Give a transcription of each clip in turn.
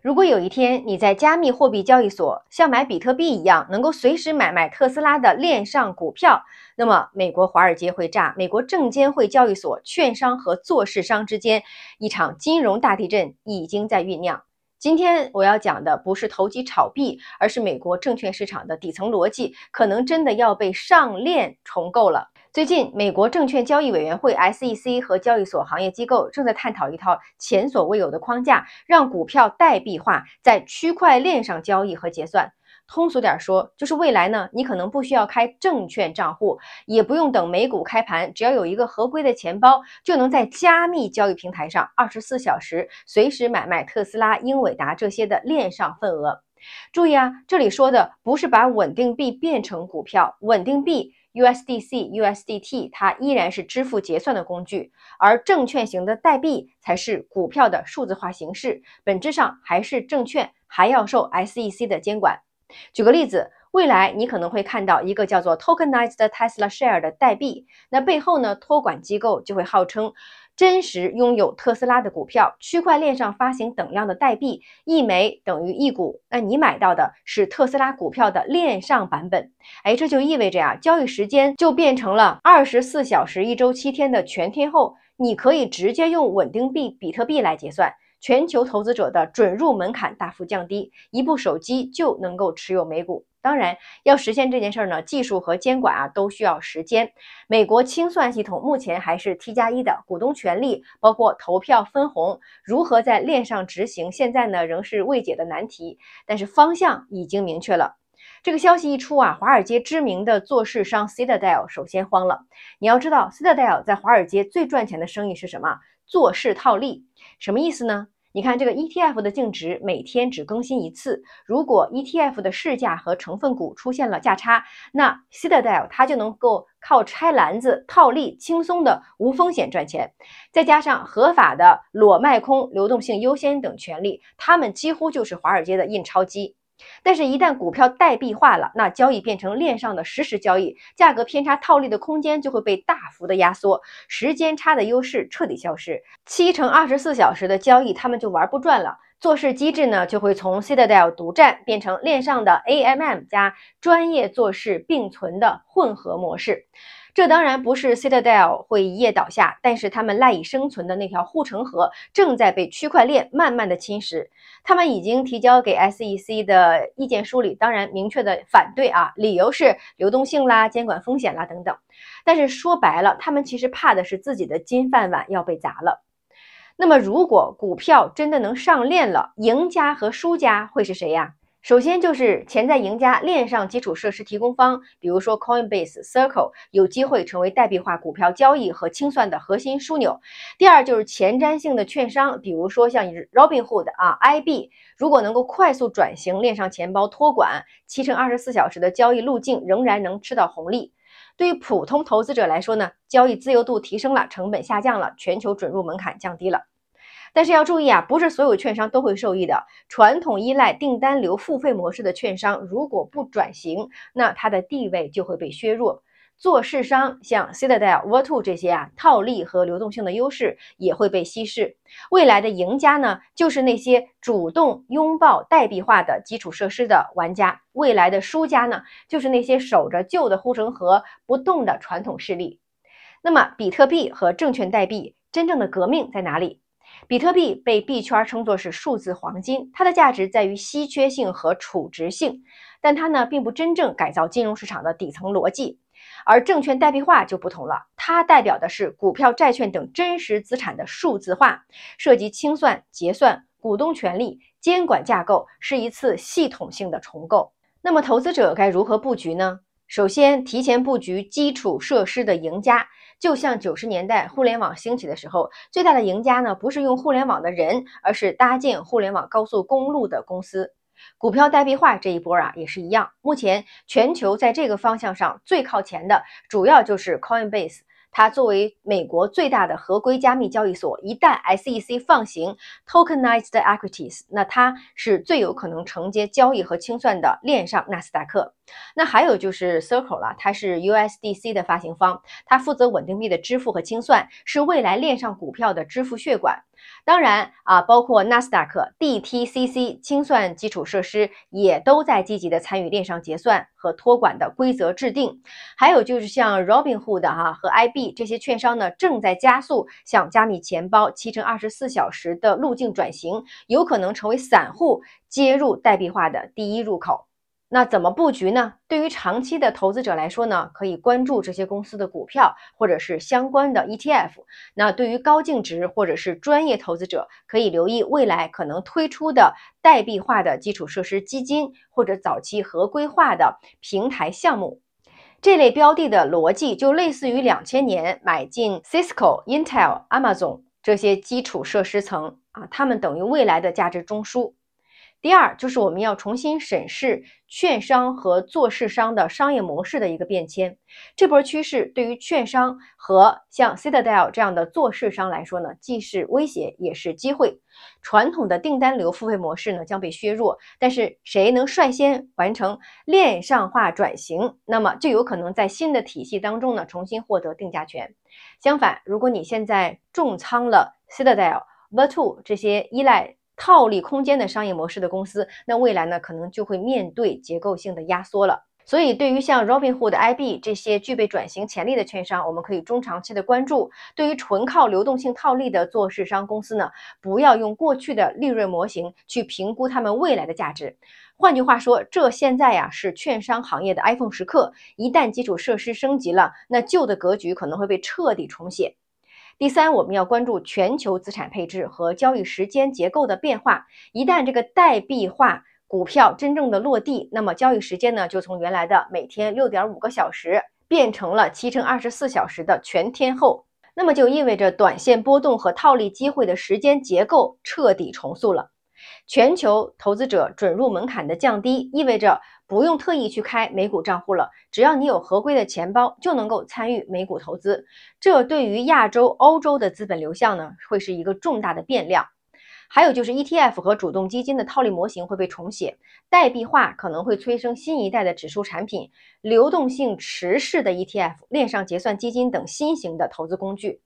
如果有一天你在加密货币交易所像买比特币一样，能够随时买卖特斯拉的链上股票，那么美国华尔街会炸，美国证监会交易所、券商和做市商之间一场金融大地震已经在酝酿。今天我要讲的不是投机炒币，而是美国证券市场的底层逻辑，可能真的要被上链重构了。最近，美国证券交易委员会 SEC 和交易所行业机构正在探讨一套前所未有的框架，让股票代币化，在区块链上交易和结算。通俗点说，就是未来呢，你可能不需要开证券账户，也不用等美股开盘，只要有一个合规的钱包，就能在加密交易平台上24小时随时买卖特斯拉、英伟达这些的链上份额。注意啊，这里说的不是把稳定币变成股票，稳定币USDC、USDT 它依然是支付结算的工具，而证券型的代币才是股票的数字化形式，本质上还是证券，还要受 SEC 的监管。举个例子，未来你可能会看到一个叫做 Tokenized Tesla Share 的代币，那背后呢，托管机构就会号称真实拥有特斯拉的股票，区块链上发行等量的代币，一枚等于一股，那你买到的是特斯拉股票的链上版本。这就意味着呀，交易时间就变成了24小时1周7天的全天候，你可以直接用稳定币比特币来结算。全球投资者的准入门槛大幅降低，一部手机就能够持有美股。当然，要实现这件事呢，技术和监管都需要时间。美国清算系统目前还是 T+1的，股东权利包括投票分红，如何在链上执行，现在呢仍是未解的难题。但是方向已经明确了。这个消息一出啊，华尔街知名的做市商 Citadel 首先慌了。你要知道 ，Citadel 在华尔街最赚钱的生意是什么？做市套利。什么意思呢？你看这个 ETF 的净值每天只更新一次，如果 ETF 的市价和成分股出现了价差，那 Citadel 它就能够靠拆篮子套利，轻松的无风险赚钱。再加上合法的裸卖空、流动性优先等权利，他们几乎就是华尔街的印钞机。但是，一旦股票代币化了，那交易变成链上的实时交易，价格偏差套利的空间就会被大幅的压缩，时间差的优势彻底消失。7乘24小时的交易，他们就玩不转了。做市机制呢，就会从 Citadel 独占变成链上的 AMM 加专业做市并存的混合模式。这当然不是 Citadel 会一夜倒下，但是他们赖以生存的那条护城河正在被区块链慢慢的侵蚀。他们已经提交给 SEC 的意见书里，当然明确的反对啊，理由是流动性啦、监管风险啦等等。但是说白了，他们其实怕的是自己的金饭碗要被砸了。那么如果股票真的能上链了，赢家和输家会是谁呀？首先就是潜在赢家，链上基础设施提供方，比如说 Coinbase、Circle 有机会成为代币化股票交易和清算的核心枢纽。第二就是前瞻性的券商，比如说像 Robinhood IB， 如果能够快速转型链上钱包托管，7乘24小时的交易路径仍然能吃到红利。对于普通投资者来说呢，交易自由度提升了，成本下降了，全球准入门槛降低了。但是要注意啊，不是所有券商都会受益的。传统依赖订单流付费模式的券商，如果不转型，那它的地位就会被削弱。做市商像 Citadel、Virtu 这些套利和流动性的优势也会被稀释。未来的赢家呢，就是那些主动拥抱代币化的基础设施的玩家。未来的输家呢，就是那些守着旧的护城河不动的传统势力。那么，比特币和证券代币真正的革命在哪里？比特币被币圈称作是数字黄金，它的价值在于稀缺性和储值性，但它呢并不真正改造金融市场的底层逻辑。而证券代币化就不同了，它代表的是股票、债券等真实资产的数字化，涉及清算、结算、股东权利、监管架构，是一次系统性的重构。那么投资者该如何布局呢？首先，提前布局基础设施的赢家。就像90年代互联网兴起的时候，最大的赢家呢，不是用互联网的人，而是搭建互联网高速公路的公司。股票代币化这一波也是一样。目前全球在这个方向上最靠前的，主要就是 Coinbase。它作为美国最大的合规加密交易所，一旦 SEC 放行 Tokenized Equities， 那它是最有可能承接交易和清算的链上纳斯达克。那还有就是 Circle 了，它是 USDC 的发行方，它负责稳定币的支付和清算，是未来链上股票的支付血管。当然包括纳斯达克、DTCC 清算基础设施也都在积极的参与链上结算和托管的规则制定。还有就是像 Robinhood 和 IB 这些券商呢，正在加速向加密钱包7乘24小时的路径转型，有可能成为散户接入代币化的第一入口。那怎么布局呢？对于长期的投资者来说呢，可以关注这些公司的股票或者是相关的 ETF。那对于高净值或者是专业投资者，可以留意未来可能推出的代币化的基础设施基金或者早期合规化的平台项目。这类标的的逻辑就类似于2000年买进 Cisco、Intel、Amazon 这些基础设施层它们等于未来的价值中枢。第二，就是我们要重新审视券商和做市商的商业模式的一个变迁。这波趋势对于券商和像 Citadel 这样的做市商来说呢，既是威胁也是机会。传统的订单流付费模式呢将被削弱，但是谁能率先完成链上化转型，那么就有可能在新的体系当中呢重新获得定价权。相反，如果你现在重仓了 Citadel、Vertu 这些依赖套利空间的商业模式的公司，那未来呢可能就会面对结构性的压缩了。所以对于像 Robinhood、IB 这些具备转型潜力的券商，我们可以中长期的关注。对于纯靠流动性套利的做市商公司呢，不要用过去的利润模型去评估他们未来的价值。换句话说，这现在是券商行业的 iPhone 时刻，一旦基础设施升级了，那旧的格局可能会被彻底重写。第三，我们要关注全球资产配置和交易时间结构的变化。一旦这个代币化股票真正的落地，那么交易时间呢就从原来的每天6.5个小时变成了7乘24小时的全天候。那么就意味着短线波动和套利机会的时间结构彻底重塑了。全球投资者准入门槛的降低，意味着不用特意去开美股账户了，只要你有合规的钱包，就能够参与美股投资。这对于亚洲、欧洲的资本流向呢，会是一个重大的变量。还有就是 ETF 和主动基金的套利模型会被重写，代币化可能会催生新一代的指数产品，流动性池式的 ETF、链上结算基金等新型的投资工具。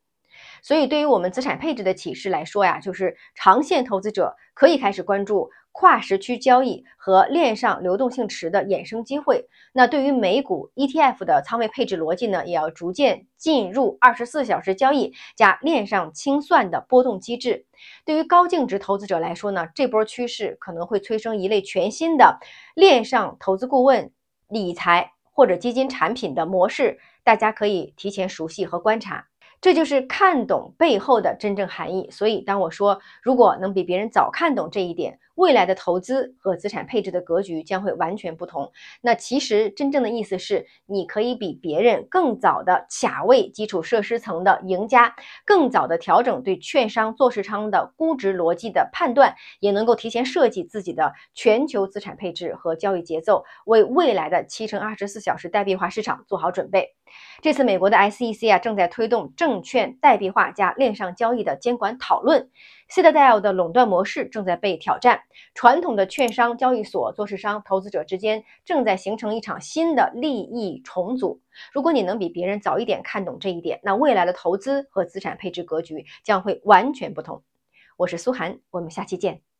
所以对于我们资产配置的启示来说呀，就是长线投资者可以开始关注跨时区交易和链上流动性池的衍生机会。那对于美股 ETF 的仓位配置逻辑呢，也要逐渐进入24小时交易加链上清算的波动机制。对于高净值投资者来说呢，这波趋势可能会催生一类全新的链上投资顾问、理财或者基金产品的模式，大家可以提前熟悉和观察。这就是看懂背后的真正含义。所以当我说如果能比别人早看懂这一点，未来的投资和资产配置的格局将会完全不同。那其实真正的意思是，你可以比别人更早的卡位基础设施层的赢家，更早的调整对券商做市商的估值逻辑的判断，也能够提前设计自己的全球资产配置和交易节奏，为未来的7乘24小时代币化市场做好准备。这次美国的 SEC 正在推动证券代币化加链上交易的监管讨论。Citadel 的垄断模式正在被挑战，传统的券商、交易所、做市商、投资者之间正在形成一场新的利益重组。如果你能比别人早一点看懂这一点，那未来的投资和资产配置格局将会完全不同。我是苏涵，我们下期见。